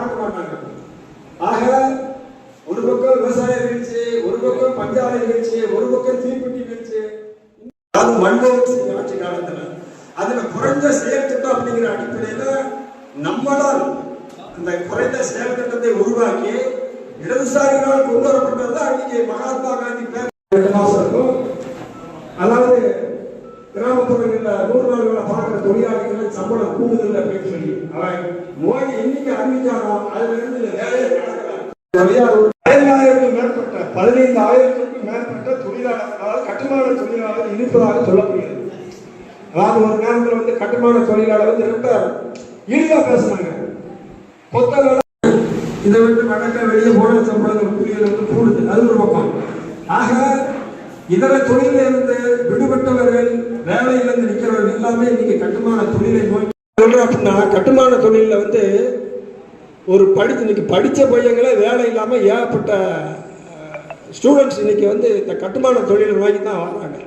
பார்க்க மாட்டாங்க. ஆக ஒரு பக்கம் விவசாய வீழ்ச்சி, ஒரு பக்கம் பஞ்சாலை வீழ்ச்சி, ஒரு பக்கம் தீப்பெட்டி வீழ்ச்சி. அது மன்மோகன் ஆட்சி காலத்துல அதுல குறைந்த செயல் திட்டம் அப்படிங்கிற அடிப்படையில நம்மளால் அந்த குறைந்த செயல் திட்டத்தை உருவாக்கி இடதுசாரிகளால் கொண்டு வரப்பட்டதுதான் அன்னைக்கு மகாத்மா காந்தி 2 மாசம் இருக்கும். அதாவது கிராமப்புறங்களில் 100 நாள் வேலை பார்க்கிற தொழிலாளிகள் சம்பளம் கூடுதல் அப்படின்னு சொல்லி அவன் மோடி இன்னைக்கு அறிவிச்சானோ அதுல இருந்து வேலையை நடக்கிறார். 15,000க்கும் மேற்பட்ட 15,000க்கும் மேற்பட்ட தொழிலாளர்களால் கட்டுமான தொழிலாளர்கள் இருப்பதாக சொல்லப்படுகிறது. அதாவது ஒரு நேரத்தில் வந்து கட்டுமான தொழிலாளர் வந்து ரொம்ப இழிவா பேசுனாங்க. இதை விட்டு வடக்க வெளியே போன சம்பளங்கள் கூலிகள் வந்து கூடுது, அது ஒரு பக்கம். ஆக இதர தொழில இருந்து விடுபட்டவர்கள் வேலையிலிருந்து நிற்கிறவர்கள் எல்லாமே இன்னைக்கு கட்டுமான தொழிலை நோக்கி சொல்றேன். அப்படின்னா கட்டுமான தொழில வந்து ஒரு இன்னைக்கு படித்த பையங்களே வேலை இல்லாமல் ஏகப்பட்ட ஸ்டூடெண்ட்ஸ் இன்னைக்கு வந்து இந்த கட்டுமான தொழிலை நோக்கி தான் வர்றாங்க.